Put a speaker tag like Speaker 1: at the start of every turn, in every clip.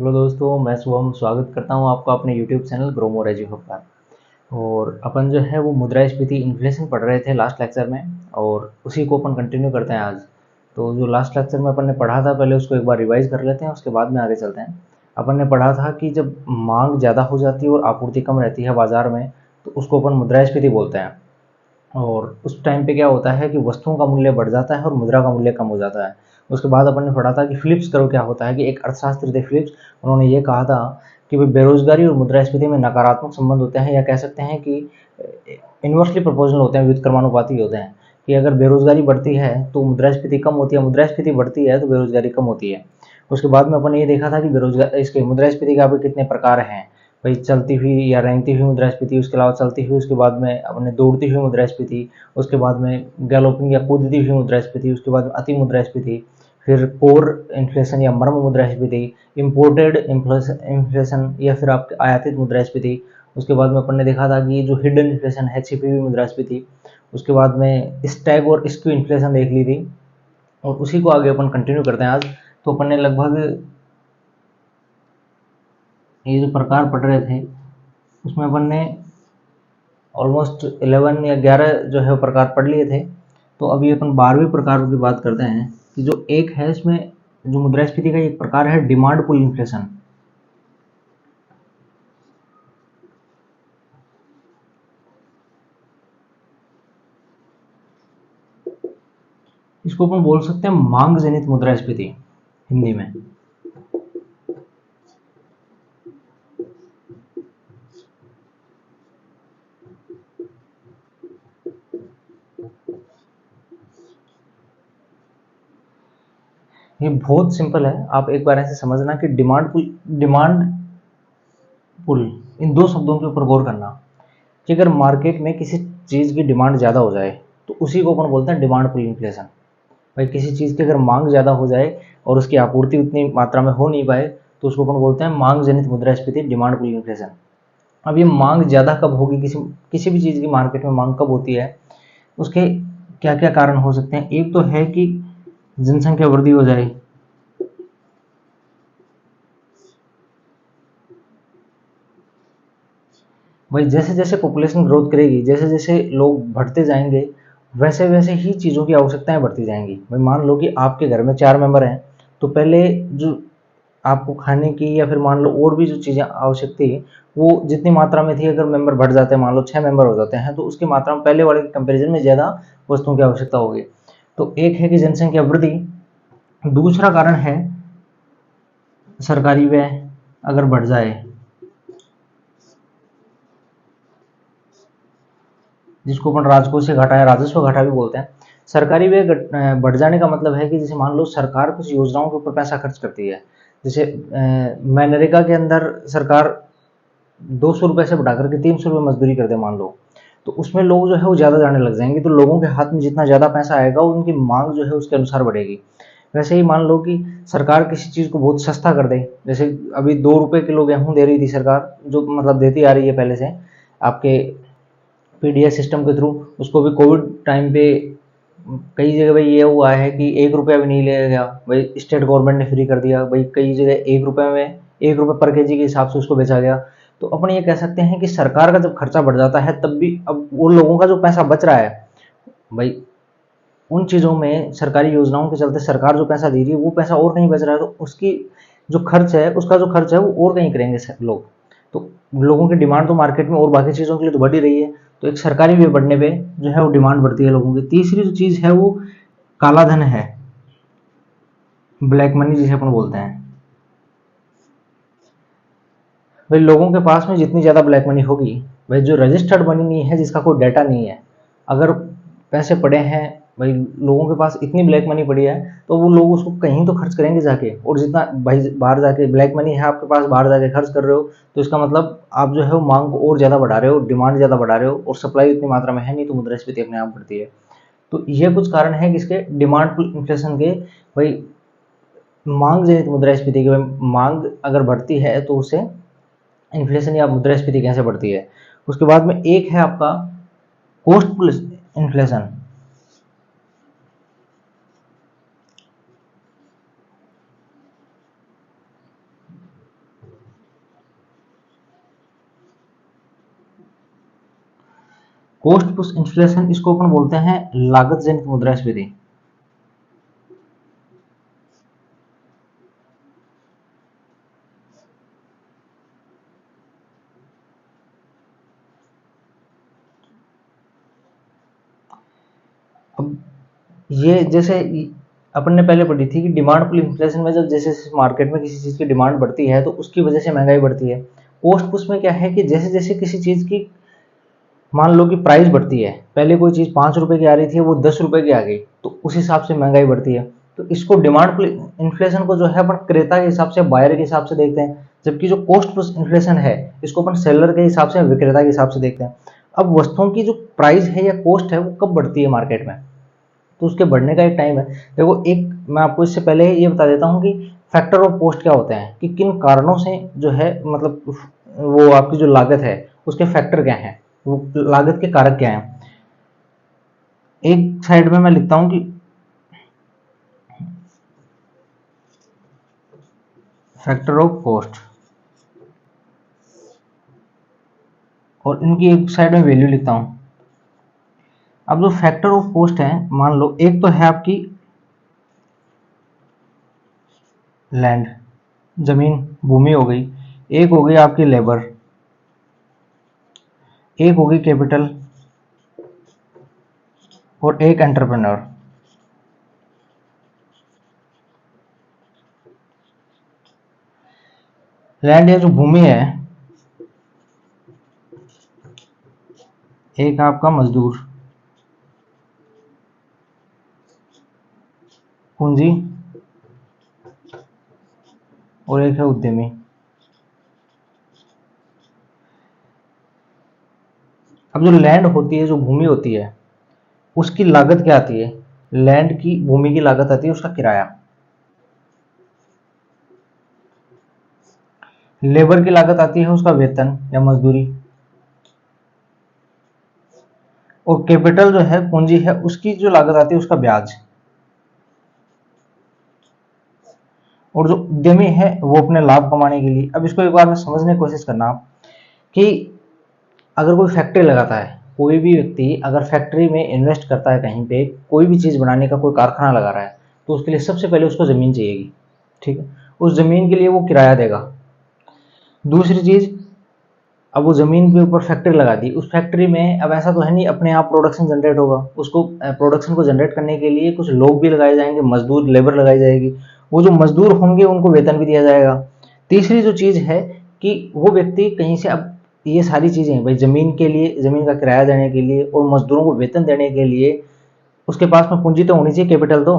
Speaker 1: Hello दोस्तों, मैं शुभम स्वागत करता हूं आपका अपने यूट्यूब चैनल ग्रो मोर एजी पर। और अपन जो है वो मुद्रास्फीति इन्फ्लेशन पढ़ रहे थे लास्ट लेक्चर में, और उसी को अपन कंटिन्यू करते हैं आज। तो जो लास्ट लेक्चर में अपन ने पढ़ा था, पहले उसको एक बार रिवाइज कर लेते हैं, उसके बाद में आगे चलते हैं। अपन ने पढ़ा था कि जब मांग ज़्यादा हो जाती है और आपूर्ति कम रहती है बाजार में, तो उसको अपन मुद्रास्फीति बोलते हैं। और उस टाइम पे क्या होता है कि वस्तुओं का मूल्य बढ़ जाता है और मुद्रा का मूल्य कम हो जाता है। उसके बाद अपन ने पढ़ा था कि फिलिप्स कर्व क्या होता है, कि एक अर्थशास्त्री थे फिलिप्स, उन्होंने ये कहा था कि भाई बेरोजगारी और मुद्रास्फीति में नकारात्मक संबंध होते हैं, या कह सकते हैं कि इन्वर्सली प्रोपोर्शनल होते हैं, व्युत्क्रमानुपाती होते हैं। कि अगर बेरोजगारी बढ़ती है तो मुद्रास्फीति कम होती है, मुद्रास्फीति बढ़ती है तो बेरोजगारी कम होती है। उसके बाद में अपन ने ये देखा था कि बेरोजगार इसके मुद्रास्फीति के आपके कितने प्रकार हैं। भाई चलती हुई या रेंगती हुई मुद्रास्फीति, उसके अलावा चलती हुई, उसके बाद में अपने दौड़ती हुई मुद्रास्फीति, उसके बाद में गैलोपिंग या कूदती हुई मुद्रास्फीति, उसके बाद में अति मुद्रास्फीति, फिर कोर इन्फ्लेशन या मर्म मुद्रास्फीति, इम्पोर्टेड इन्फ्लेशन या फिर आपके आयातित मुद्रास्फीति। उसके बाद में अपन ने देखा था कि जो हिडन इन्फ्लेशन है, छिपी हुई मुद्रास्फीति। उसके बाद में स्टैग और स्क्यू इन्फ्लेशन देख ली थी, और उसी को आगे अपन कंटिन्यू करते हैं आज। तो अपन ने लगभग ये जो प्रकार पढ़ रहे थे, उसमें अपन ने ऑलमोस्ट 11 या 11 जो है प्रकार पढ़ लिए थे। तो अभी अपन 12वें प्रकार की बात करते हैं, कि जो एक है इसमें, जो मुद्रास्फीति का एक प्रकार है डिमांड पुल इन्फ्लेशन। इसको अपन बोल सकते हैं मांग जनित मुद्रास्फीति हिंदी में। ये बहुत सिंपल है, आप एक बार ऐसे समझना कि डिमांड पुल इन दो शब्दों के ऊपर गौर करना। कि अगर मार्केट में किसी चीज़ की डिमांड ज़्यादा हो जाए तो उसी को अपन बोलते हैं डिमांड पुल इन्फ्लेशन। भाई किसी चीज़ की अगर मांग ज़्यादा हो जाए और उसकी आपूर्ति उतनी मात्रा में हो नहीं पाए, तो उसको अपन बोलते हैं मांग जनित मुद्रास्फीति, डिमांड पुल इन्फ्लेशन। अब ये मांग ज़्यादा कब होगी, किसी किसी भी चीज़ की मार्केट में मांग कब होती है, उसके क्या क्या कारण हो सकते हैं। एक तो है कि जनसंख्या वृद्धि हो जाए। भाई जैसे जैसे पॉपुलेशन ग्रोथ करेगी, जैसे जैसे लोग बढ़ते जाएंगे, वैसे वैसे ही चीज़ों की आवश्यकताएं बढ़ती जाएंगी। भाई मान लो कि आपके घर में 4 मेंबर हैं, तो पहले जो आपको खाने की या फिर मान लो और भी जो चीज़ें आवश्यक थी, वो जितनी मात्रा में थी, अगर मेंबर बढ़ जाते हैं, मान लो 6 मेंबर हो जाते हैं, तो उसकी मात्रा में पहले वाले के कंपेरिजन में ज़्यादा वस्तुओं की आवश्यकता होगी। तो एक है कि जनसंख्या वृद्धि। दूसरा कारण है सरकारी व्यय अगर बढ़ जाए, जिसको अपन राजकोषीय घाटा या राजस्व घाटा भी बोलते हैं। सरकारी व्यय बढ़ जाने का मतलब है कि जैसे मान लो सरकार कुछ योजनाओं के ऊपर पैसा खर्च करती है। जैसे मनरेगा के अंदर सरकार 200 रुपये से बढ़ा करके 300 रुपये मजदूरी कर दे मान लो, तो उसमें लोग जो है वो ज़्यादा जाने लग जाएंगे। तो लोगों के हाथ में जितना ज़्यादा पैसा आएगा, उनकी मांग जो है उसके अनुसार बढ़ेगी। वैसे ही मान लो कि सरकार किसी चीज़ को बहुत सस्ता कर दे, जैसे अभी 2 रुपये किलो गेहूँ दे रही थी सरकार, जो मतलब देती आ रही है पहले से आपके पीडीएस सिस्टम के थ्रू। उसको भी कोविड टाइम पे कई जगह भाई ये हुआ है कि 1 रुपया भी नहीं लिया गया, भाई स्टेट गवर्नमेंट ने फ्री कर दिया। भाई कई जगह 1 रुपये में 1 रुपये पर केजी के हिसाब से उसको बेचा गया। तो अपन ये कह सकते हैं कि सरकार का जब खर्चा बढ़ जाता है, तब भी अब उन लोगों का जो पैसा बच रहा है, भाई उन चीज़ों में सरकारी योजनाओं के चलते सरकार जो पैसा दे रही है, वो पैसा और कहीं बच रहा है, तो उसकी जो खर्च है, उसका जो खर्च है वो और कहीं करेंगे लोग। तो लोगों की डिमांड तो मार्केट में और बाकी चीज़ों के लिए तो बढ़ ही रही है। तो एक सरकारी व्यय बढ़ने पे जो है वो डिमांड बढ़ती है लोगों की। तीसरी जो चीज़ है वो काला धन है, ब्लैक मनी जिसे अपन बोलते हैं। भाई लोगों के पास में जितनी ज़्यादा ब्लैक मनी होगी, भाई जो रजिस्टर्ड मनी नहीं है, जिसका कोई डाटा नहीं है, अगर पैसे पड़े हैं, भाई लोगों के पास इतनी ब्लैक मनी पड़ी है, तो वो लोग उसको कहीं तो खर्च करेंगे जाके। और जितना भाई बाहर जाके ब्लैक मनी है आपके पास, बाहर जाके खर्च कर रहे हो, तो इसका मतलब आप जो है वो मांग को और ज़्यादा बढ़ा रहे हो, डिमांड ज़्यादा बढ़ा रहे हो, और सप्लाई उतनी मात्रा में है नहीं, तो मुद्रास्फीति अपने आप बढ़ती है। तो ये कुछ कारण है किसके, डिमांड इन्फ्लेशन के। भाई मांग जनित मुद्रास्फीति के, मांग अगर बढ़ती है तो उससे इन्फ्लेशन या मुद्रास्फीति कैसे बढ़ती है। उसके बाद में एक है आपका cost plus inflation. Cost push inflation, इसको अपन बोलते हैं लागत जनित मुद्रास्फीति। अब ये जैसे अपन ने पहले पढ़ी थी कि डिमांड पुल इन्फ्लेशन में जब जैसे जैसे मार्केट में किसी चीज़ की डिमांड बढ़ती है तो उसकी वजह से महंगाई बढ़ती है। कॉस्ट पुश में क्या है कि जैसे जैसे किसी चीज़ की मान लो कि प्राइस बढ़ती है, पहले कोई चीज़ 5 रुपए की आ रही थी वो 10 रुपए की आ गई, तो उस हिसाब से महंगाई बढ़ती है। तो इसको डिमांड पुल इन्फ्लेशन को जो है अपन क्रेता के हिसाब से, बायर के हिसाब से देखते हैं, जबकि जो कॉस्ट पुश इन्फ्लेशन है इसको अपन सेलर के हिसाब से, विक्रेता के हिसाब से देखते हैं। अब वस्तुओं की जो प्राइस है या कॉस्ट है वो कब बढ़ती है मार्केट में, तो उसके बढ़ने का एक टाइम है। देखो, एक मैं आपको इससे पहले ये बता देता हूँ कि फैक्टर ऑफ कॉस्ट क्या होते हैं, कि किन कारणों से जो है मतलब वो आपकी जो लागत है उसके फैक्टर क्या हैं, वो लागत के कारक क्या हैं। एक साइड में मैं लिखता हूँ कि फैक्टर ऑफ कॉस्ट, और इनकी एक साइड में वैल्यू लिखता हूँ। अब जो फैक्टर ऑफ कॉस्ट है, मान लो एक तो है आपकी लैंड, जमीन भूमि हो गई, एक हो गई आपकी लेबर, एक हो गई कैपिटल, और एक एंटरप्रेन्योर। लैंड या जो भूमि है, एक आपका मजदूर, पूंजी, और एक है उद्यमी। अब जो लैंड होती है, जो भूमि होती है, उसकी लागत क्या आती है, लैंड की, भूमि की लागत आती है उसका किराया। लेबर की लागत आती है उसका वेतन या मजदूरी। और कैपिटल जो है, पूंजी है, उसकी जो लागत आती है उसका ब्याज। और जो उद्यमी है वो अपने लाभ कमाने के लिए, अब इसको एक बार समझने की कोशिश करना आप, कि अगर कोई फैक्ट्री लगाता है, कोई भी व्यक्ति अगर फैक्ट्री में इन्वेस्ट करता है, कहीं पे कोई भी चीज़ बनाने का कोई कारखाना लगा रहा है, तो उसके लिए सबसे पहले उसको ज़मीन चाहिएगी, ठीक है। उस ज़मीन के लिए वो किराया देगा। दूसरी चीज़, अब वो ज़मीन के ऊपर फैक्ट्री लगा दी, उस फैक्ट्री में अब ऐसा तो है नहीं अपने आप प्रोडक्शन जनरेट होगा, उसको प्रोडक्शन को जनरेट करने के लिए कुछ लोग भी लगाए जाएंगे, मजदूर, लेबर लगाई जाएगी। वो जो मजदूर होंगे उनको वेतन भी दिया जाएगा। तीसरी जो चीज़ है कि वो व्यक्ति कहीं से, अब ये सारी चीज़ें भाई ज़मीन के लिए, ज़मीन का किराया देने के लिए और मजदूरों को वेतन देने के लिए उसके पास में पूंजी तो होनी चाहिए, कैपिटल तो।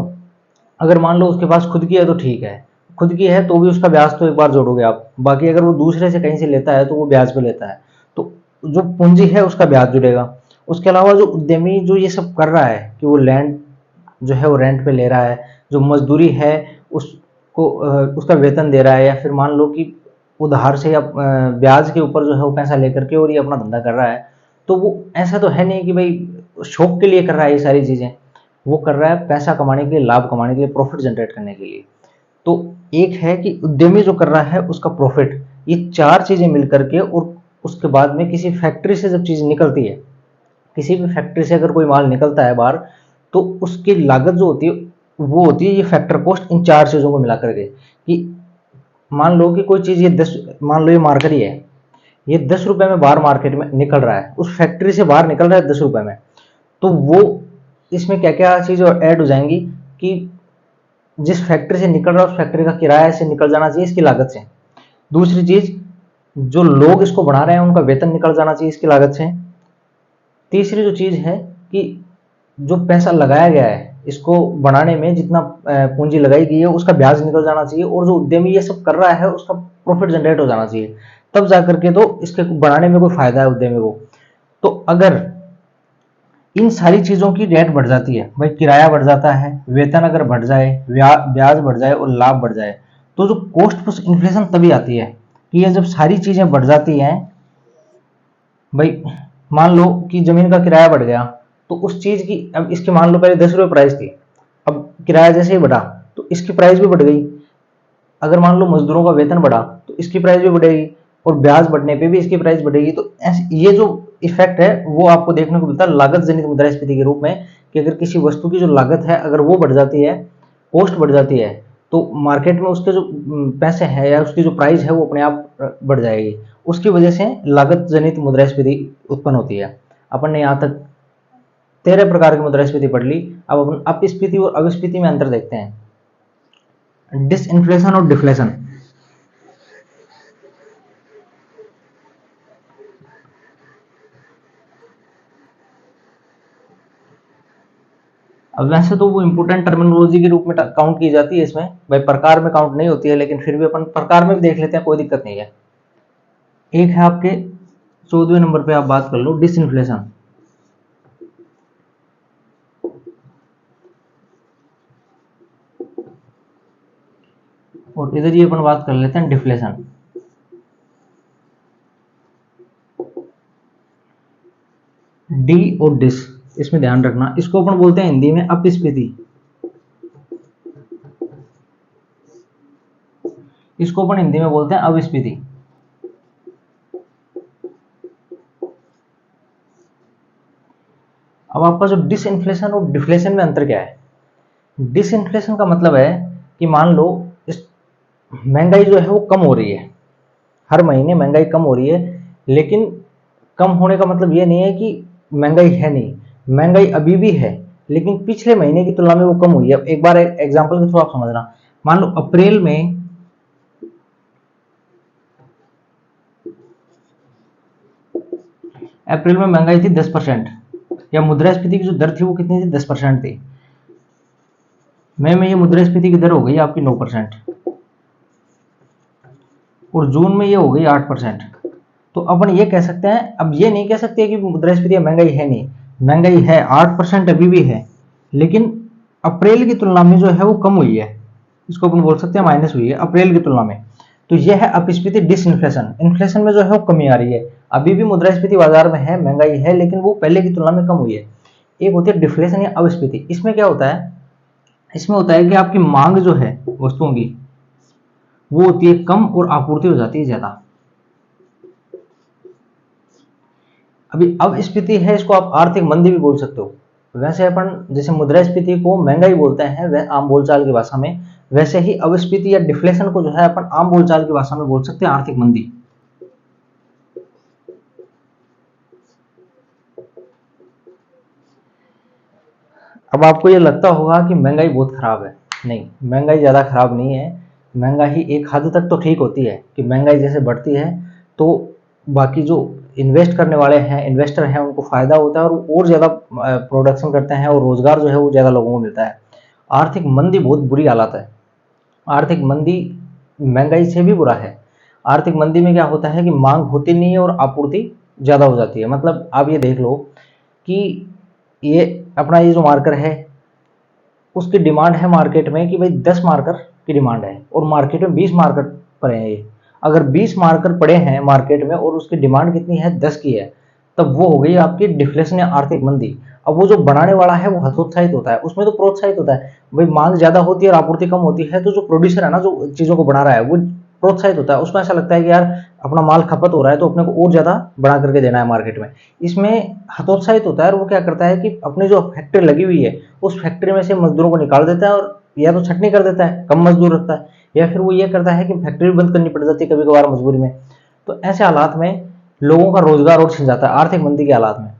Speaker 1: अगर मान लो उसके पास खुद की है तो ठीक है, खुद की है तो भी उसका ब्याज तो एक बार जोड़ोगे आप, बाकी अगर वो दूसरे से कहीं से लेता है तो वो ब्याज पे लेता है, तो जो पूंजी है उसका ब्याज जुड़ेगा। उसके अलावा जो उद्यमी जो ये सब कर रहा है कि वो लैंड जो है वो रेंट पे ले रहा है, जो मजदूरी है उसको उसका वेतन दे रहा है, या फिर मान लो कि उधार से या ब्याज के ऊपर जो है वो पैसा लेकर के और ये अपना धंधा कर रहा है, तो वो ऐसा तो है नहीं कि भाई शौक के लिए कर रहा है ये सारी चीज़ें, वो कर रहा है पैसा कमाने के लिए, लाभ कमाने के लिए, प्रॉफिट जनरेट करने के लिए। तो एक है कि उद्यमी जो कर रहा है उसका प्रॉफिट, ये चार चीजें मिलकर के, और उसके बाद में किसी फैक्ट्री से जब चीज निकलती है, किसी भी फैक्ट्री से अगर कोई माल निकलता है बाहर, तो उसकी लागत जो होती है वो होती है ये फैक्टर कॉस्ट, इन चार चीजों को मिला करके। कि मान लो कि कोई चीज ये 10, मान लो ये मार्केट है, ये 10 रुपए में बाहर मार्केट में निकल रहा है, उस फैक्ट्री से बाहर निकल रहा है 10 रुपए में, तो वो इसमें क्या क्या चीज़ ऐड हो जाएंगी, कि जिस फैक्ट्री से निकल रहा है उस फैक्ट्री का किराया से निकल जाना चाहिए इसकी लागत से। दूसरी चीज, जो लोग इसको बना रहे हैं उनका वेतन निकल जाना चाहिए इसकी लागत से। तीसरी जो चीज है कि जो पैसा लगाया गया है इसको बनाने में, जितना पूंजी लगाई गई है उसका ब्याज निकल जाना चाहिए, और जो उद्यमी ये सब कर रहा है उसका प्रॉफिट जनरेट हो जाना चाहिए, तब जाकर के तो इसके बनाने में कोई फायदा है उद्यमी को। तो अगर इन सारी चीजों की रेट बढ़ जाती है, भाई किराया बढ़ जाता है, वेतन अगर बढ़ जाए, ब्याज बढ़ जाए और लाभ बढ़ जाए, तो जो कॉस्ट प्लस इन्फ्लेशन तभी आती है कि ये जब सारी चीजें बढ़ जाती हैं। भाई मान लो कि जमीन का किराया बढ़ गया, तो उस चीज की, अब इसकी मान लो पहले 10 रुपए प्राइस थी, अब किराया जैसे ही बढ़ा तो इसकी प्राइस भी बढ़ गई। अगर मान लो मजदूरों का वेतन बढ़ा तो इसकी प्राइस भी बढ़ेगी, और ब्याज बढ़ने पे भी इसकी प्राइस बढ़ेगी। तो ये जो इफेक्ट है वो आपको देखने को मिलता है लागत जनित मुद्रास्फीति के रूप में, कि अगर किसी वस्तु की जो लागत है अगर वो बढ़ जाती है, कॉस्ट बढ़ जाती है, तो मार्केट में उसके जो पैसे हैं या उसकी जो प्राइस है वो अपने आप बढ़ जाएगी। उसकी वजह से लागत जनित मुद्रास्फीति उत्पन्न होती है। अपन ने यहाँ तक 13 प्रकार की मुद्रास्फीति पढ़ ली। अब अपन अपस्फीति और अविस्फीति में अंतर देखते हैं, डिसइंफ्लेशन और डिफ्लेशन। अब वैसे तो वो इंपोर्टेंट टर्मिनोलॉजी के रूप में काउंट की जाती है, इसमें भाई प्रकार में काउंट नहीं होती है, लेकिन फिर भी अपन प्रकार में भी देख लेते हैं, कोई दिक्कत नहीं है। एक है आपके 14वें नंबर पे आप बात कर लो, डिसइंफ्लेशन। और इधर ये अपन बात कर लेते हैं डिफ्लेशन। डी और डिस, इसमें ध्यान रखना, इसको अपन बोलते हैं हिंदी में अपस्फीति, इसको अपन हिंदी में बोलते हैं अविस्फीति। अब आपका जो डिसइंफ्लेशन और डिफ्लेशन में अंतर क्या है? डिसइंफ्लेशन का मतलब है कि मान लो इस महंगाई जो है वो कम हो रही है, हर महीने महंगाई कम हो रही है, लेकिन कम होने का मतलब ये नहीं है कि महंगाई है नहीं, महंगाई अभी भी है, लेकिन पिछले महीने की तुलना में वो कम हुई है। एक बार एग्जांपल के थ्रू आप समझना, मान लो अप्रैल में महंगाई थी 10%, या मुद्रास्फीति की जो दर थी वो कितनी थी? 10% थी। मई में ये मुद्रास्फीति की दर हो गई आपकी 9%, और जून में ये हो गई 8%। तो अपन ये कह सकते हैं, अब ये नहीं कह सकते कि मुद्रास्फीति महंगाई है नहीं, महंगाई है, 8% अभी भी है, लेकिन अप्रैल की तुलना में जो है वो कम हुई है, इसको अपन बोल सकते हैं माइनस हुई है अप्रैल की तुलना में। तो यह है अपस्फीति डिसइंफ्लेशन। इन्फ्लेशन में जो है वो कमी आ रही है, अभी भी मुद्रास्फीति बाजार में है, महंगाई है, लेकिन वो पहले की तुलना में कम हुई है। एक होती है डिफ्लेशन या अविस्फीति। इसमें क्या होता है? इसमें होता है कि आपकी मांग जो है वस्तुओं की वो होती है कम और आपूर्ति हो जाती है ज्यादा। अभी अविस्फीति है, इसको आप आर्थिक मंदी भी बोल सकते हो। वैसे अपन जैसे मुद्रास्फीति को महंगाई बोलते हैं आम बोलचाल की भाषा में, वैसे ही अविस्फीति या डिफ्लेशन को जो है अपन आम बोलचाल की भाषा में बोल सकते हैं आर्थिक मंदी। अब आपको ये लगता होगा कि महंगाई बहुत खराब है, नहीं, महंगाई ज़्यादा खराब नहीं है। महंगाई एक हद तक तो ठीक होती है कि महंगाई जैसे बढ़ती है तो बाकी जो इन्वेस्ट करने वाले हैं, इन्वेस्टर हैं, उनको फायदा होता है और ज़्यादा प्रोडक्शन करते हैं और रोजगार जो है वो ज़्यादा लोगों को मिलता है। आर्थिक मंदी बहुत बुरी हालत है। आर्थिक मंदी महंगाई से भी बुरा है। आर्थिक मंदी में क्या होता है कि मांग होती नहीं है और आपूर्ति ज़्यादा हो जाती है। मतलब आप ये देख लो कि ये अपना ये जो मार्कर है उसकी डिमांड है मार्केट में कि भाई 10 मार्कर की डिमांड है, और मार्केट में 20 मार्कर पड़े हैं। ये अगर 20 मार्कर पड़े हैं मार्केट में और उसकी डिमांड कितनी है? 10 की है, तब वो हो गई आपकी डिफ्लेशन या आर्थिक मंदी। अब वो जो बनाने वाला है वो हतोत्साहित होता है, उसमें तो प्रोत्साहित होता है, भाई मांग ज्यादा होती है और आपूर्ति कम होती है, तो जो प्रोड्यूसर है ना, जो चीजों को बना रहा है, वो प्रोत्साहित होता है। उसको ऐसा लगता है कि यार अपना माल खपत हो रहा है तो अपने को और ज्यादा बना करके देना है मार्केट में। इसमें हतोत्साहित होता है और वो क्या करता है कि अपनी जो फैक्ट्री लगी हुई है उस फैक्ट्री में से मजदूरों को निकाल देता है, और या तो छटनी कर देता है, कम मजदूर रखता है, या फिर वो ये करता है कि फैक्ट्री बंद करनी पड़ जाती है कभी कभार मजबूरी में। तो ऐसे हालात में लोगों का रोजगार और छिन जाता है आर्थिक मंदी के हालात में।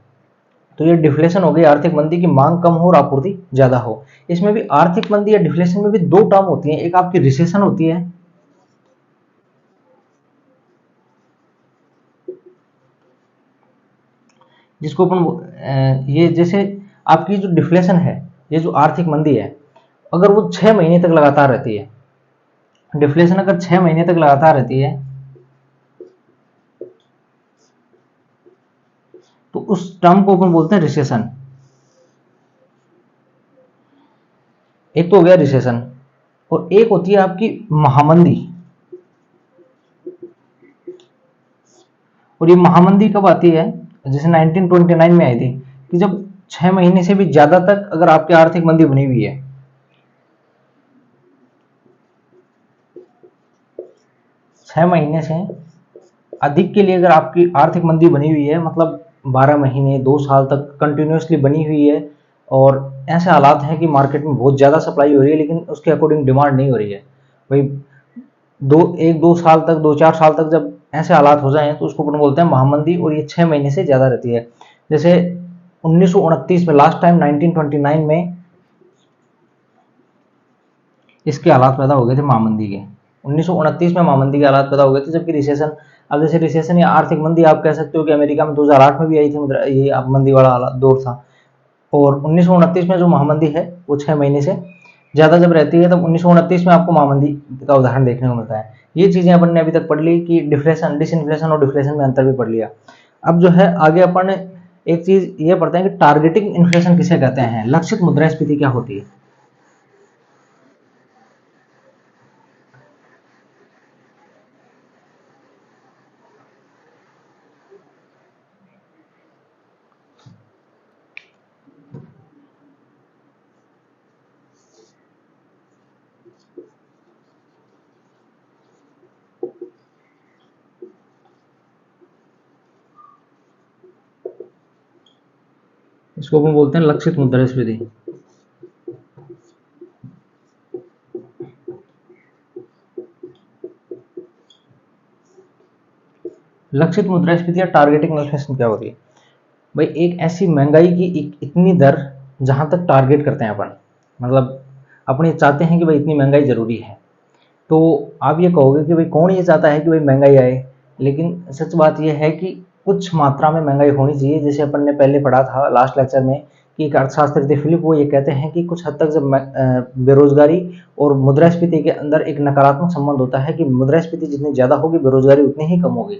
Speaker 1: तो ये डिफ्लेशन हो गई आर्थिक मंदी की, मांग कम हो और आपूर्ति ज्यादा हो। इसमें भी आर्थिक मंदी या डिफ्लेशन में भी दो टर्म होती है, एक आपकी रिसेशन होती है, जिसको अपन ये जैसे आपकी जो डिफ्लेशन है, ये जो आर्थिक मंदी है, अगर वो 6 महीने तक लगातार रहती है, डिफ्लेशन अगर 6 महीने तक लगातार रहती है, तो उस टर्म को अपन बोलते हैं रिसेशन। एक तो हो गया रिसेशन, और एक होती है आपकी महामंदी। और ये महामंदी कब आती है? जैसे 1929 में आई थी, कि जब 6 महीने से भी ज्यादा तक अगर आपकी आर्थिक मंदी बनी हुई है, 6 महीने से अधिक के लिए अगर आपकी आर्थिक मंदी बनी हुई है, मतलब 12 महीने 2 साल तक कंटिन्यूसली बनी हुई है, और ऐसे हालात हैं कि मार्केट में बहुत ज़्यादा सप्लाई हो रही है लेकिन उसके अकॉर्डिंग डिमांड नहीं हो रही है। भाई 2 साल तक 2-4 साल तक जब ऐसे हालात हो जाएं तो उसको अपन बोलते हैं महामंदी, और ये 6 महीने से ज़्यादा रहती है। जैसे 1929 में, लास्ट टाइम 1929 में इसके हालात पैदा हो गए थे महामंदी के। 1929 में महामंदी के हालात पैदा हो गए थे, जबकि रिसेशन, अब जैसे रिसेशन या आर्थिक मंदी आप कह सकते हो कि अमेरिका में 2008 में भी आई थी, ये मंदी वाला दौर था। और 1929 में जो महामंदी है वो 6 महीने से ज़्यादा जब रहती है, तब 1929 में आपको महामंदी का उदाहरण देखने को मिलता है। ये चीज़ें अपन ने अभी तक पढ़ ली कि डिफ्लेशन, डिसइन्फ्लेशन और डिफ्लेशन में अंतर भी पढ़ लिया। अब जो है आगे अपन एक चीज़ ये पढ़ते हैं कि टारगेटिंग इन्फ्लेशन किसे कहते हैं, लक्षित मुद्रास्फीति क्या होती है। इसको अपन बोलते हैं लक्षित मुद्रास्फीति। लक्षित मुद्रास्फीति या टारगेटिंग इन्फ्लेशन क्या होती है? भाई एक ऐसी महंगाई की इतनी दर जहां तक टारगेट करते हैं अपन, मतलब अपन ये चाहते हैं कि भाई इतनी महंगाई जरूरी है। तो आप ये कहोगे कि भाई कौन ये चाहता है कि भाई महंगाई आए, लेकिन सच बात ये है कि कुछ मात्रा में महंगाई होनी चाहिए। जैसे अपन ने पहले पढ़ा था लास्ट लेक्चर में कि एक अर्थशास्त्री थे फिलिप, वो ये कहते हैं कि कुछ हद तक जब बेरोजगारी और मुद्रास्फीति के अंदर एक नकारात्मक संबंध होता है कि मुद्रास्फीति जितनी ज़्यादा होगी बेरोजगारी उतनी ही कम होगी।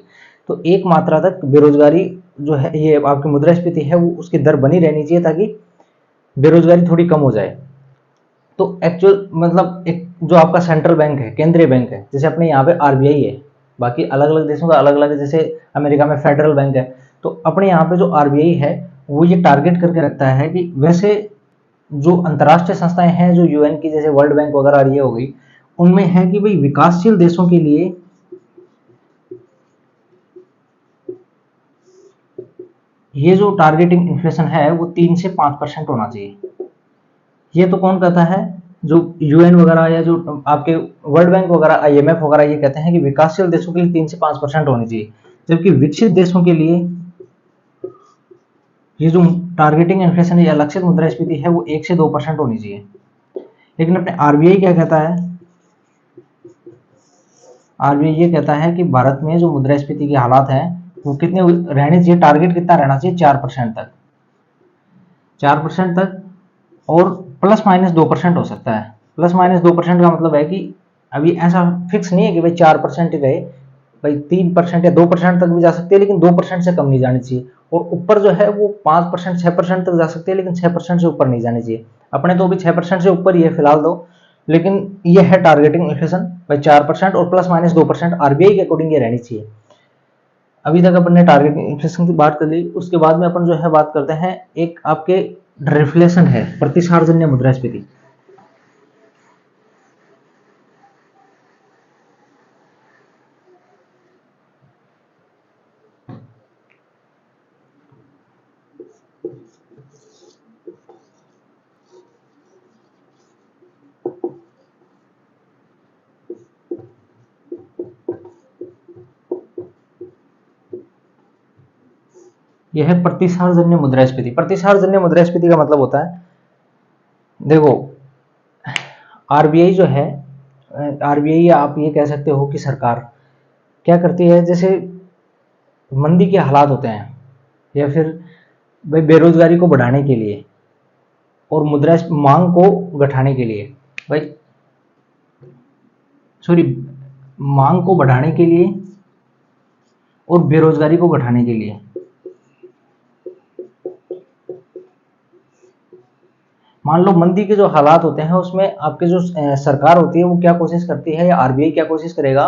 Speaker 1: तो एक मात्रा तक बेरोजगारी जो है, ये आपकी मुद्रास्फीति है, वो उसकी दर बनी रहनी चाहिए ताकि बेरोजगारी थोड़ी कम हो जाए। तो एक्चुअल मतलब एक जो आपका सेंट्रल बैंक है, केंद्रीय बैंक है, जैसे अपने यहाँ पे आरबीआई है, बाकी अलग अलग देशों का अलग अलग है, जैसे अमेरिका में फेडरल बैंक है। तो अपने यहाँ पे जो आरबीआई है वो ये टारगेट करके रखता है कि वैसे जो अंतर्राष्ट्रीय संस्थाएं हैं, जो यूएन की जैसे वर्ल्ड बैंक वगैरह और ये हो गई, उनमें है कि भाई विकासशील देशों के लिए ये जो टारगेटिंग इन्फ्लेशन है वो 3 से 5% होना चाहिए। ये तो कौन कहता है, जो यूएन वगैरह या जो आपके वर्ल्ड बैंक वगैरह आईएमएफ वगैरह ये कहते हैं कि विकासशील देशों के लिए 3 से 5% होनी चाहिए, जबकि विकसित देशों के लिए ये जो टारगेटिंग इन्फ्लेशन या लक्षित मुद्रास्फीति है वो 1 से 2% होनी चाहिए। लेकिन अपने आरबीआई क्या कहता है, आरबीआई ये कहता है कि भारत में जो मुद्रास्फीति के हालात हैं वो कितने रहने चाहिए, टारगेट कितना रहना चाहिए, 4% तक, 4% तक, और ±2% हो सकता है। ±2% का मतलब है कि अभी ऐसा फिक्स नहीं है कि भाई 4% ही रहे, भाई 3% या 2% तक भी जा सकती है, लेकिन 2% से कम नहीं जानी चाहिए। और ऊपर जो है वो 5% 6% तक जा सकती है, लेकिन 6% से ऊपर नहीं जानी चाहिए। अपने तो अभी 6% से ऊपर ही है फिलहाल तो, लेकिन ये है टारगेटिंग इन्फ्लेशन भाई 4% और ±2% आरबीआई के अकॉर्डिंग ये रहनी चाहिए। अभी तक अपन ने टारगेटिंग इन्फ्लेशन की बात कर ली। उसके बाद में अपन जो है बात करते हैं एक आपके रिफ्लेशन है, प्रतिसारजन्य मुद्रास्फीति। यह है प्रतिसारजन्य मुद्रास्फीति। प्रतिसारजन्य मुद्रास्फीति का मतलब होता है, देखो आरबीआई जो है, आरबीआई या आप ये कह सकते हो कि सरकार क्या करती है, जैसे मंदी के हालात होते हैं या फिर भाई बेरोजगारी को बढ़ाने के लिए और मुद्रा मांग को घटाने के लिए, भाई सॉरी, मांग को बढ़ाने के लिए और बेरोजगारी को घटाने के लिए मान लो मंदी के जो हालात होते हैं उसमें आपके जो सरकार होती है वो क्या कोशिश करती है, या आरबीआई क्या कोशिश करेगा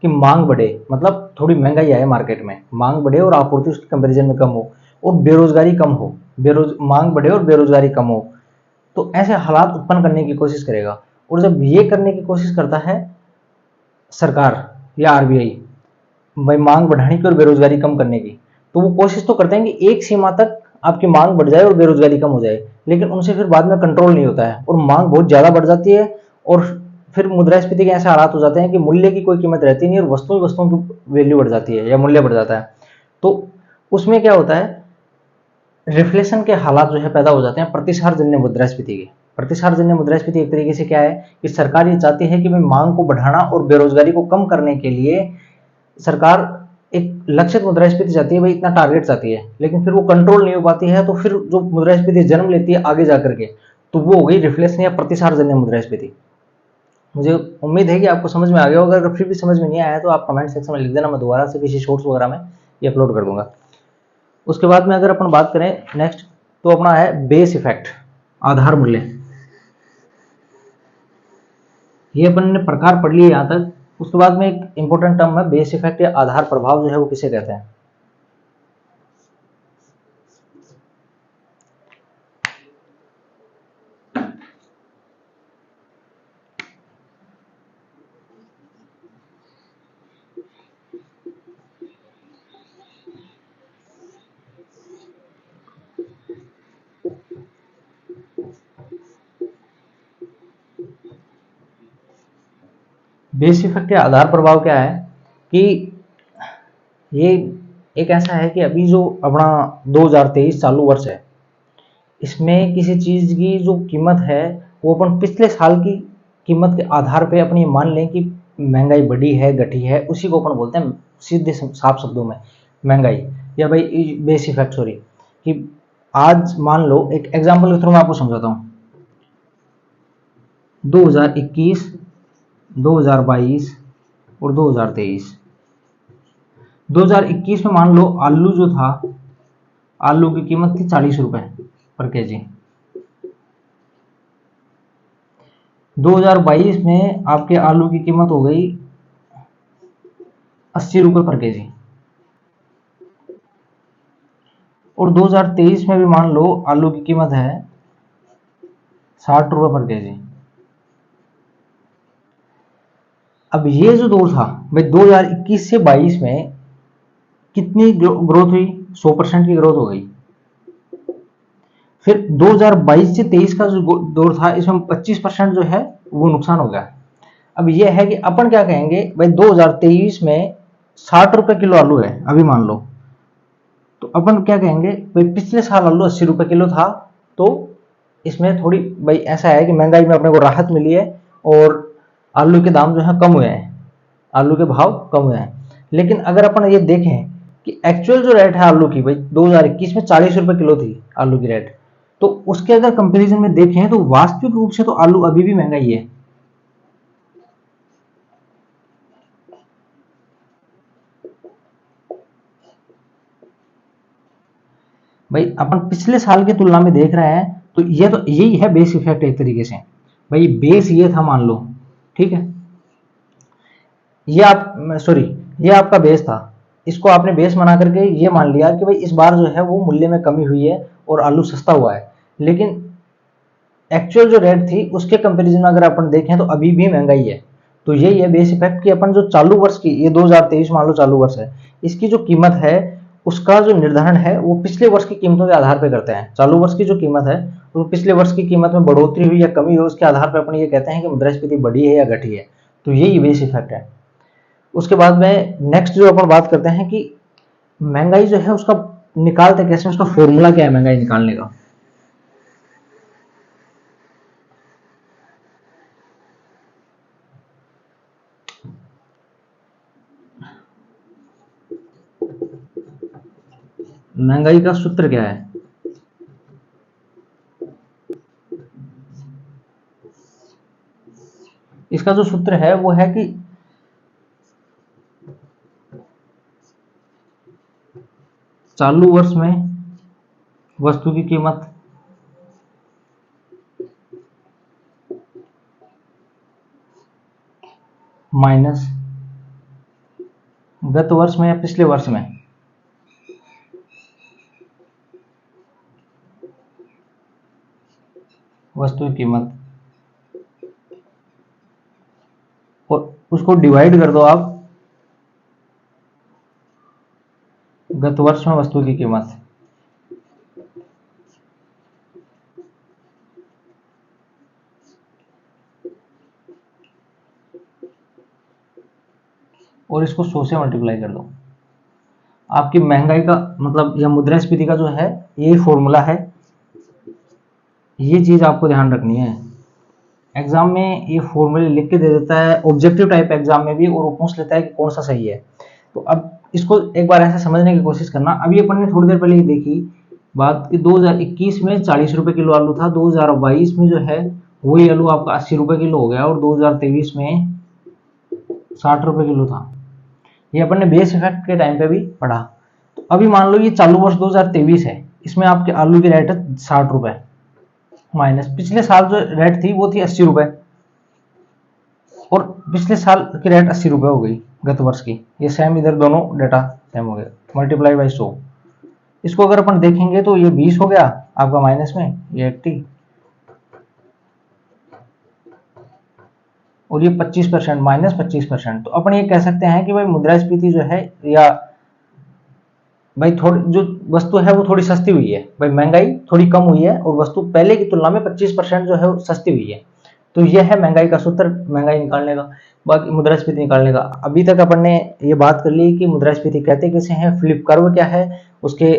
Speaker 1: कि मांग बढ़े, मतलब थोड़ी महंगाई आए मार्केट में, मांग बढ़े और आपूर्ति उसके कंपेरिजन में कम हो, और बेरोजगारी कम हो, मांग बढ़े और बेरोजगारी कम हो, तो ऐसे हालात उत्पन्न करने की कोशिश करेगा। और जब ये करने की कोशिश करता है सरकार या आरबीआई, भाई मांग बढ़ाने की और बेरोजगारी कम करने की, तो वो कोशिश तो करते हैं कि एक सीमा तक आपकी मांग बढ़ जाए और बेरोजगारी कम हो जाए, लेकिन उनसे फिर बाद में कंट्रोल नहीं होता है और मांग बहुत ज्यादा बढ़ जाती है, और फिर मुद्रास्फीति के ऐसे हालात हो जाते हैं कि मूल्य की कोई कीमत रहती नहीं और वस्तुओं की वैल्यू बढ़ जाती है या मूल्य बढ़ जाता है। तो उसमें क्या होता है, रिफ्लेशन के हालात जो है पैदा हो जाते हैं प्रतिसार जन्य मुद्रास्फीति के। प्रतिसार जन्य मुद्रास्फीति एक तरीके से क्या है कि सरकार ये चाहती है कि भाई मांग को बढ़ाना और बेरोजगारी को कम करने के लिए सरकार एक लक्षित मुद्रास्फीति चाहती है, भाई इतना टारगेट चाहती है, लेकिन फिर वो कंट्रोल नहीं हो पाती है, तो फिर जो मुद्रास्फीति जन्म लेती है आगे जाकर के, तो वो हो गई रिफ्लेशन या प्रतिसार जन्य मुद्रास्फीति। मुझे उम्मीद है कि आपको समझ में आ गया होगा। अगर फिर भी समझ में नहीं आया तो आप कमेंट सेक्शन में लिख देना, मैं दोबारा से किसी शॉर्ट्स वगैरह में ये अपलोड कर दूंगा। उसके बाद में अगर अपन बात करें नेक्स्ट, तो अपना है बेस इफेक्ट, आधार मूल्य। ये अपन ने प्रकार पढ़ लिए यहां तक। उसके बाद में एक इंपॉर्टेंट टर्म है बेस इफेक्ट या आधार प्रभाव, जो है वो किसे कहते हैं। बेस इफेक्ट या आधार प्रभाव क्या है कि ये एक ऐसा है कि अभी जो अपना 2023 चालू वर्ष है, इसमें किसी चीज की जो कीमत है वो अपन पिछले साल की कीमत के आधार पे अपनी मान लें कि महंगाई बढ़ी है घटी है, उसी को अपन बोलते हैं सीधे साफ शब्दों में महंगाई, या भाई बेस इफेक्ट सॉरी। कि आज मान लो, एक एग्जांपल के थ्रू मैं आपको समझाता हूँ। 2021, 2022 और 2023। 2021 में मान लो आलू जो था, आलू की कीमत थी 40 रुपए पर केजी। 2022 में आपके आलू की कीमत हो गई 80 रुपए पर केजी। और 2023 में भी मान लो आलू की कीमत है 60 रुपए पर केजी। अब ये जो दौर था भाई 2021 से 22 में कितनी ग्रोथ हुई, 100% की ग्रोथ हो गई। फिर 2022 से 23 का जो दौर था, इसमें 25% जो है वो नुकसान हो गया। अब ये है कि अपन क्या कहेंगे, भाई 2023 में 60 रुपए किलो आलू है अभी मान लो, तो अपन क्या कहेंगे, भाई पिछले साल आलू 80 रुपए किलो था, तो इसमें थोड़ी भाई ऐसा है कि महंगाई में अपने को राहत मिली है और आलू के दाम जो है कम हुए हैं, आलू के भाव कम हुए हैं। लेकिन अगर अपन ये देखें कि एक्चुअल जो रेट है आलू की, भाई 2021 में 40 रुपए किलो थी आलू की रेट, तो उसके अगर कंपैरिजन में देखें तो वास्तविक रूप से तो आलू अभी भी महंगा ही है। भाई अपन पिछले साल की तुलना में देख रहे हैं, तो यही है बेस इफेक्ट एक तरीके से। भाई बेस ये था मान लो, ठीक है, ये आप सॉरी, ये आपका बेस था, इसको आपने बेस बना करके ये मान लिया कि भाई इस बार जो है वो मूल्य में कमी हुई है और आलू सस्ता हुआ है। लेकिन एक्चुअल जो रेट थी उसके कंपैरिजन में अगर अपन देखें तो अभी भी महंगाई है। तो यही है बेस इफेक्ट कि अपन जो चालू वर्ष की, ये 2023 मान लो चालू वर्ष है, इसकी जो कीमत है उसका जो निर्धारण है वो पिछले वर्ष की कीमतों के आधार पर करते हैं। चालू वर्ष की जो कीमत है वो पिछले वर्ष की कीमत में बढ़ोतरी हुई या कमी हुई, उसके आधार पर अपन ये कहते हैं कि मुद्रास्फीति बढ़ी है या घटी है। तो यही बेस इफेक्ट है। उसके बाद में नेक्स्ट जो अपन बात करते हैं कि महंगाई जो है उसका निकालते कैसे, उसका फॉर्मूला क्या है महंगाई निकालने का। महंगाई का सूत्र क्या है, इसका जो सूत्र है वो है कि चालू वर्ष में वस्तु की कीमत माइनस गत वर्ष में या पिछले वर्ष में वस्तु की कीमत, और उसको डिवाइड कर दो आप गत वर्ष में वस्तु की कीमत। और इसको 100 से मल्टीप्लाई कर दो। आपकी महंगाई का मतलब या मुद्रास्फीति का जो है यही फॉर्मूला है। ये चीज आपको ध्यान रखनी है। एग्जाम में ये फॉर्मूले लिख के दे देता है, ऑब्जेक्टिव टाइप एग्जाम में भी, और वो पूछ लेता है कि कौन सा सही है। तो अब इसको एक बार ऐसे समझने की कोशिश करना। अभी अपन ने थोड़ी देर पहले ही देखी बात कि 2021 में 40 रुपए किलो आलू था, 2022 में जो है वही आलू आपका 80 रुपए किलो हो गया, और 2023 में 60 रुपए किलो था। ये अपन ने बेस इफेक्ट के टाइम पे भी पढ़ा। तो अभी मान लो ये चालू वर्ष 2023 है, इसमें आपके आलू की रेट है 60 रुपए, माइनस पिछले साल जो रेट थी वो थी 80 रुपए, और पिछले साल की रेट 80 रुपए हो गई गत वर्ष की। ये सेम, इधर दोनों डेटा सेम हो गए, मल्टीप्लाई बाई 100। इसको अगर अपन देखेंगे तो ये 20 हो गया आपका, माइनस में ये 80, और ये 25%, माइनस 25%। तो अपन ये कह सकते हैं कि भाई मुद्रास्फीति जो है, या भाई थोड़ी जो वस्तु है वो थोड़ी सस्ती हुई है, भाई महंगाई थोड़ी कम हुई है और वस्तु पहले की तुलना में 25% जो है वो सस्ती हुई है। तो यह है महंगाई का सूत्र, महंगाई निकालने का, बाकी मुद्रास्फीति निकालने का। अभी तक अपन ने ये बात कर ली कि मुद्रास्फीति कहते कैसे हैं, फ्लिप कर्व क्या है, उसके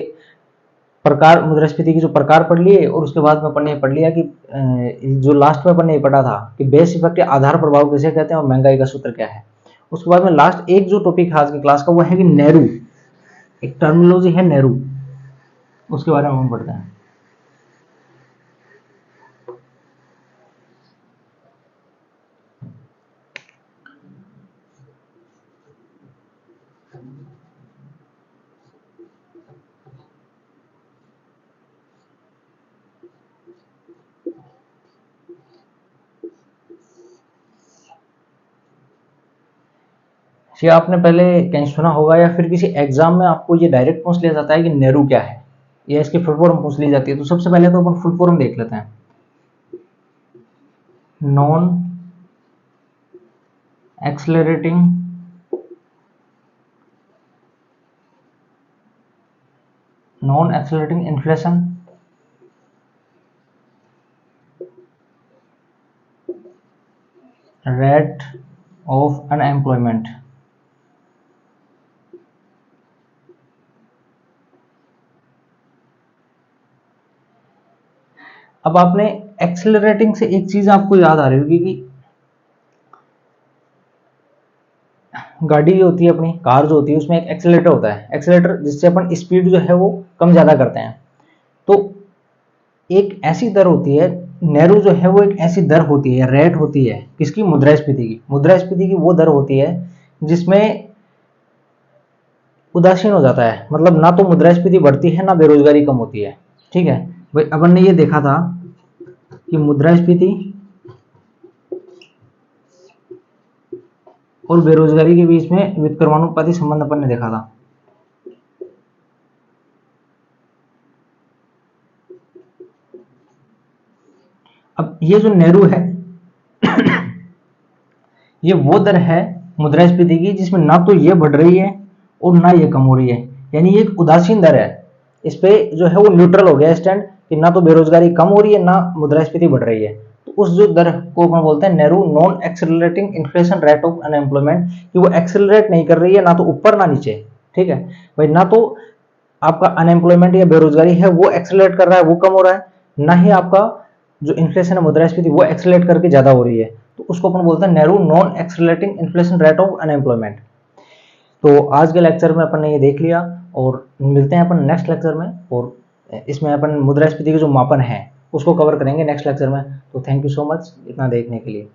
Speaker 1: प्रकार, मुद्रास्फीति के जो प्रकार पढ़ लिए, और उसके बाद में अपन ने पढ़ लिया कि जो लास्ट में अपन ने पढ़ा था कि बेस इफेक्ट या आधार प्रभाव किसे कहते हैं और महंगाई का सूत्र क्या है। उसके बाद में लास्ट एक जो टॉपिक है आज की क्लास का वो है कि नेहरू, एक टर्मिनोलॉजी है नेहरू, उसके बारे में हम पढ़ते हैं। ये आपने पहले कहीं सुना होगा या फिर किसी एग्जाम में आपको ये डायरेक्ट पूछ लिया जाता है कि नेहरू क्या है, या इसकी फुल फॉर्म पूछ ली जाती है। तो सबसे पहले तो अपन फुल फॉर्म देख लेते हैं। Non accelerating inflation rate of unemployment. अब आपने एक्सेलरेटिंग से एक चीज आपको याद आ रही होगी कि गाड़ी जो होती है, अपनी कार जो होती है, उसमें एक एक्सेलेटर होता है, एक्सेलेटर जिससे अपन स्पीड जो है वो कम ज्यादा करते हैं। तो एक ऐसी दर होती है, नेहरू जो है वो एक ऐसी दर होती है, रेट होती है किसकी, मुद्रास्फीति की। मुद्रास्फीति की वो दर होती है जिसमें उदासीन हो जाता है, मतलब ना तो मुद्रास्फीति बढ़ती है ना बेरोजगारी कम होती है। ठीक है भाई, अपन ने ये देखा था कि मुद्रास्फीति और बेरोजगारी के बीच में व्युत्क्रमानुपाती संबंध अपन ने देखा था। अब ये जो नेहरू है ये वो दर है मुद्रास्फीति की जिसमें ना तो ये बढ़ रही है और ना ये कम हो रही है, यानी ये एक उदासीन दर है। इस पे जो है वो न्यूट्रल हो गया स्टैंड कि ना तो बेरोजगारी कम हो रही है ना मुद्रास्फीति बढ़ रही है। तो उस जो दर को अपन बोलते हैं Nehru non accelerating inflation rate of unemployment, कि वो एक्सेलरेट नहीं कर रही है ना तो ऊपर ना नीचे। ठीक है भाई, ना तो आपका अनएम्प्लॉयमेंट या बेरोजगारी है वो एक्सेलरेट कर रहा है, वो कम हो रहा है, ना ही आपका जो इन्फ्लेशन है मुद्रास्फीति वो एक्सेलरेट करके ज्यादा हो रही है। तो उसको अपन बोलते हैं Nehru non accelerating inflation rate of unemployment. तो आज के लेक्चर में अपन ने ये देख लिया, और मिलते हैं अपन नेक्स्ट लेक्चर में, और इसमें अपन मुद्रास्फीति के जो मापन है उसको कवर करेंगे नेक्स्ट लेक्चर में। तो थैंक यू सो मच इतना देखने के लिए।